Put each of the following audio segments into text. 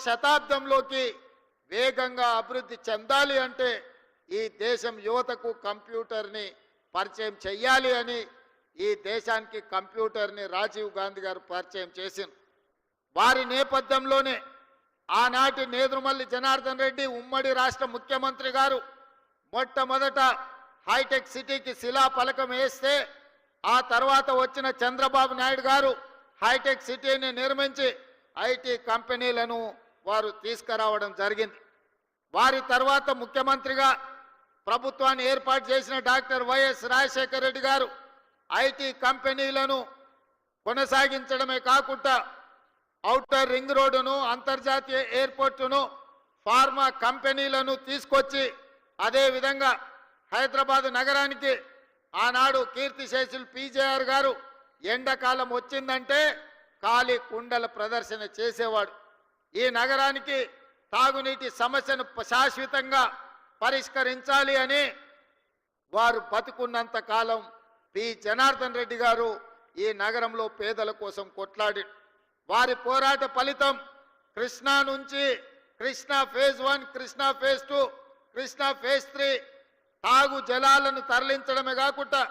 శతాబ్దంలోకి వేగంగా అభివృద్ధి చెందాలి అంటే ఈ దేశం యువతకు కంప్యూటర్ని పరిచయం చెయ్యాలి అని ఈ దేశానికి కంప్యూటర్ని రాజీవ్ గాంధీ గారు పరిచయం చేసింది. వారి నేపథ్యంలోనే ఆనాటి నేదురుమల్లి జనార్దన్ రెడ్డి ఉమ్మడి రాష్ట్ర ముఖ్యమంత్రి గారు మొట్టమొదట హైటెక్ సిటీకి శిలాఫలకం వేస్తే ఆ తర్వాత వచ్చిన చంద్రబాబు నాయుడు గారు హైటెక్ సిటీని నిర్మించి ఐటీ కంపెనీలను వారు తీసుకురావడం జరిగింది. వారి తర్వాత ముఖ్యమంత్రిగా ప్రభుత్వాన్ని ఏర్పాటు చేసిన డాక్టర్ వైఎస్ రాజశేఖర రెడ్డి గారు ఐటీ కంపెనీలను కొనసాగించడమే కాకుండా ఔటర్ రింగ్ రోడ్డును, అంతర్జాతీయ ఎయిర్పోర్టును, ఫార్మా కంపెనీలను తీసుకొచ్చి అదేవిధంగా హైదరాబాద్ నగరానికి ఆనాడు కీర్తిశేషులు పీజేఆర్ గారు ఎండాకాలం వచ్చిందంటే ఖాళీ కుండల ప్రదర్శన చేసేవాడు. ఈ నగరానికి తాగునీటి సమస్యను శాశ్వతంగా పరిష్కరించాలి అని వారు బతుకున్నంత కాలం పి జనార్దన్ రెడ్డి గారు ఈ నగరంలో పేదల కోసం కొట్లాడి వారి పోరాట ఫలితం కృష్ణా నుంచి Krishna phase 1, Krishna phase 2, Krishna phase 3 తాగు జలాలను తరలించడమే కాకుండా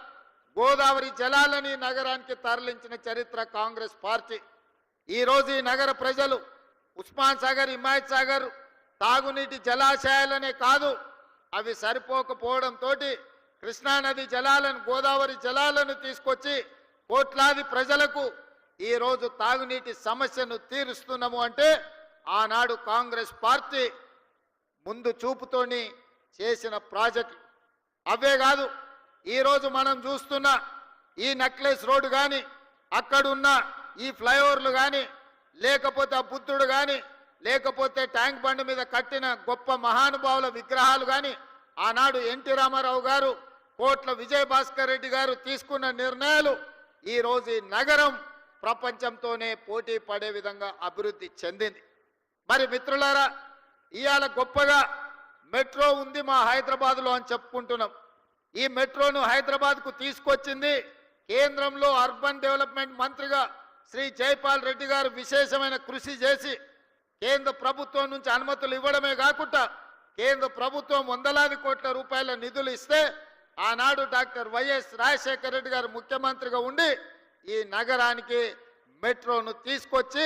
గోదావరి జలాలని నగరానికి తరలించిన చరిత్ర కాంగ్రెస్ పార్టీ. ఈరోజు ఈ నగర ప్రజలు ఉస్మాన్ సాగర్, హిమాయత్ సాగర్ తాగునీటి జలాశయాలనే కాదు, అవి సరిపోకపోవడంతో కృష్ణానది జలాలను, గోదావరి జలాలను తీసుకొచ్చి కోట్లాది ప్రజలకు ఈరోజు తాగునీటి సమస్యను తీరుస్తున్నాము అంటే ఆనాడు కాంగ్రెస్ పార్టీ ముందు చూపుతోని చేసిన ప్రాజెక్టులు. అవే కాదు, ఈరోజు మనం చూస్తున్న ఈ నెక్లెస్ రోడ్డు కానీ, అక్కడున్న ఈ ఫ్లైఓవర్లు కానీ, లేకపోతే ఆ బుద్ధుడు కానీ, లేకపోతే ట్యాంక్ బండ్ మీద కట్టిన గొప్ప మహానుభావుల విగ్రహాలు కానీ, ఆనాడు ఎన్టీ రామారావు గారు, కోట్ల విజయభాస్కర్ రెడ్డి గారు తీసుకున్న నిర్ణయాలు ఈరోజు ఈ నగరం ప్రపంచంతోనే పోటీ పడే విధంగా అభివృద్ధి చెందింది. మరి మిత్రులారా, ఇవాళ గొప్పగా మెట్రో ఉంది మా హైదరాబాద్లో అని చెప్పుకుంటున్నాం. ఈ మెట్రోను హైదరాబాద్కు తీసుకొచ్చింది కేంద్రంలో అర్బన్ డెవలప్మెంట్ మంత్రిగా శ్రీ జైపాల్ రెడ్డి గారు విశేషమైన కృషి చేసి కేంద్ర ప్రభుత్వం నుంచి అనుమతులు ఇవ్వడమే కాకుండా కేంద్ర ప్రభుత్వం వందలాది కోట్ల రూపాయల నిధులు ఇస్తే ఆనాడు డాక్టర్ వైఎస్ రాజశేఖర రెడ్డి గారు ముఖ్యమంత్రిగా ఉండి ఈ నగరానికి మెట్రోను తీసుకొచ్చి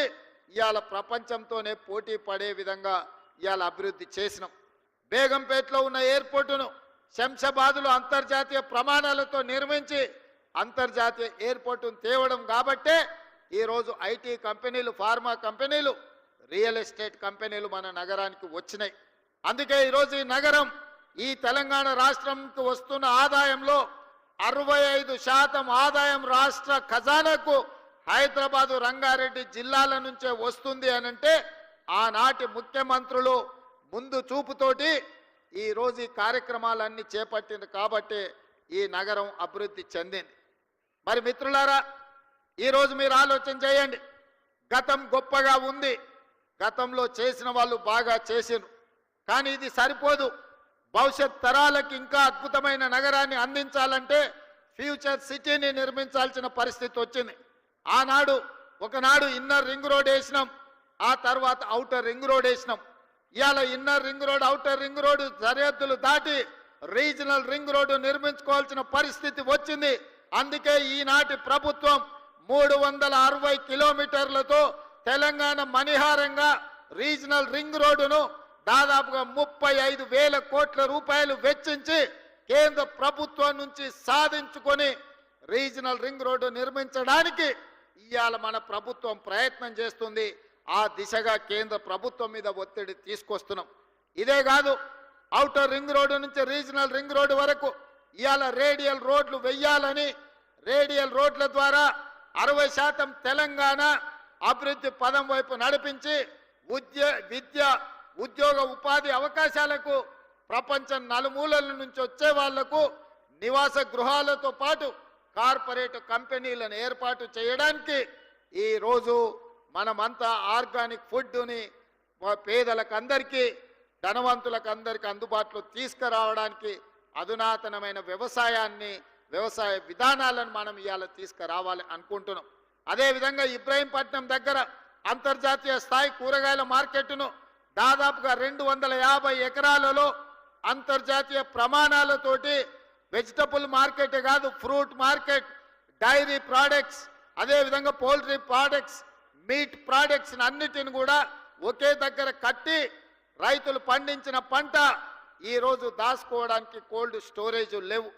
ఇవాళ ప్రపంచంతోనే పోటీ పడే విధంగా ఇవాళ అభివృద్ధి చేసినాం. బేగంపేటలో ఉన్న ఎయిర్పోర్టును శంషాబాద్లో అంతర్జాతీయ ప్రమాణాలతో నిర్మించి అంతర్జాతీయ ఎయిర్పోర్టును తేవడం కాబట్టే ఈరోజు ఐటీ కంపెనీలు, ఫార్మా కంపెనీలు, రియల్ ఎస్టేట్ కంపెనీలు మన నగరానికి వచ్చినాయి. అందుకే ఈరోజు ఈ నగరం ఈ తెలంగాణ రాష్ట్రంకు వస్తున్న ఆదాయంలో 65% ఆదాయం రాష్ట్ర ఖజానాకు హైదరాబాదు, రంగారెడ్డి జిల్లాల నుంచే వస్తుంది అనంటే ఆనాటి ముఖ్యమంత్రులు ముందు చూపుతోటి ఈరోజు ఈ కార్యక్రమాలన్నీ చేపట్టింది కాబట్టి ఈ నగరం అభివృద్ధి చెందింది. మరి మిత్రులారా, ఈరోజు మీరు ఆలోచన చేయండి. గతం గొప్పగా ఉంది, గతంలో చేసిన వాళ్ళు బాగా చేసిరు, కానీ ఇది సరిపోదు. భవిష్యత్ తరాలకు ఇంకా అద్భుతమైన నగరాన్ని అందించాలంటే ఫ్యూచర్ సిటీని నిర్మించాల్సిన పరిస్థితి వచ్చింది. ఆనాడు ఒకనాడు ఇన్నర్ రింగ్ రోడ్ వేసినాం, ఆ తర్వాత ఔటర్ రింగ్ రోడ్ వేసినాం. ఇవాళ inner ring road, outer ring road సరిహద్దులు దాటి రీజనల్ రింగ్ రోడ్డు నిర్మించుకోవాల్సిన పరిస్థితి వచ్చింది. అందుకే ఈనాటి ప్రభుత్వం 360 కిలోమీటర్లతో తెలంగాణ మణిహారంగా రీజనల్ రింగ్ రోడ్డును దాదాపుగా 35,000 కోట్ల రూపాయలు వెచ్చించి కేంద్ర ప్రభుత్వం నుంచి సాధించుకొని రీజనల్ రింగ్ రోడ్డు నిర్మించడానికి ఇవాళ మన ప్రభుత్వం ప్రయత్నం చేస్తుంది. ఆ దిశగా కేంద్ర ప్రభుత్వం మీద ఒత్తిడి తీసుకొస్తున్నాం. ఇదే కాదు, ఔటర్ రింగ్ రోడ్డు నుంచి రీజనల్ రింగ్ రోడ్డు వరకు ఇవాళ రేడియల్ రోడ్లు వెయ్యాలని, రేడియల్ రోడ్ల ద్వారా 60% తెలంగాణ అభివృద్ధి పదం వైపు నడిపించి విద్య, ఉద్యోగ, ఉపాధి అవకాశాలకు ప్రపంచం నలుమూలల నుంచి వచ్చే వాళ్లకు నివాస గృహాలతో పాటు కార్పొరేట్ కంపెనీలను ఏర్పాటు చేయడానికి ఈరోజు మనమంతా ఆర్గానిక్ ఫుడ్ని పేదలకు అందరికీ, ధనవంతులకు అందరికీ అందుబాటులో తీసుకురావడానికి అధునాతనమైన వ్యవసాయ విధానాలను మనం ఇవాళ తీసుకురావాలి అనుకుంటున్నాం. అదేవిధంగా ఇబ్రహీంపట్నం దగ్గర అంతర్జాతీయ స్థాయి కూరగాయల మార్కెట్ను దాదాపుగా 250 ఎకరాలలో అంతర్జాతీయ ప్రమాణాలతోటి వెజిటబుల్ మార్కెట్ కాదు, ఫ్రూట్ మార్కెట్, డైరీ ప్రోడక్ట్స్, అదేవిధంగా పౌల్ట్రీ ప్రోడక్ట్స్, మీట్ ప్రోడక్ట్స్ అన్నిటిని కూడా ఒకే దగ్గర కట్టి రైతులు పండించిన పంట ఈరోజు దాచుకోవడానికి కోల్డ్ స్టోరేజ్ లేవు.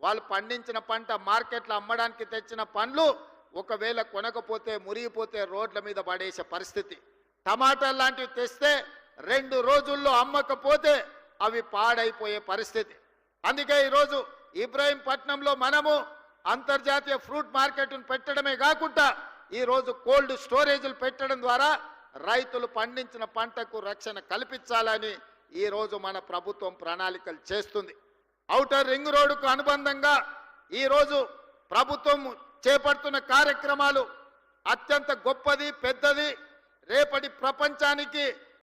వాళ్ళు పండించిన పంట మార్కెట్లో అమ్మడానికి తెచ్చిన పండ్లు ఒకవేళ కొనకపోతే మురిగిపోతే రోడ్ల మీద పడేసే పరిస్థితి. టమాటాలు లాంటివి తెస్తే 2 రోజుల్లో అమ్మకపోతే అవి పాడైపోయే పరిస్థితి. అందుకే ఈరోజు ఇబ్రహీంపట్నంలో మనము అంతర్జాతీయ ఫ్రూట్ మార్కెట్ను పెట్టడమే కాకుండా ఈరోజు కోల్డ్ స్టోరేజ్లు పెట్టడం ద్వారా రైతులు పండించిన పంటకు రక్షణ కల్పించాలని ఈరోజు మన ప్రభుత్వం ప్రణాళికలు చేస్తుంది. ఔటర్ రింగ్ రోడ్డుకు అనుబంధంగా ఈరోజు ప్రభుత్వం చేపడుతున్న కార్యక్రమాలు అత్యంత గొప్పది, పెద్దది. రేపటి ప్రపంచానికి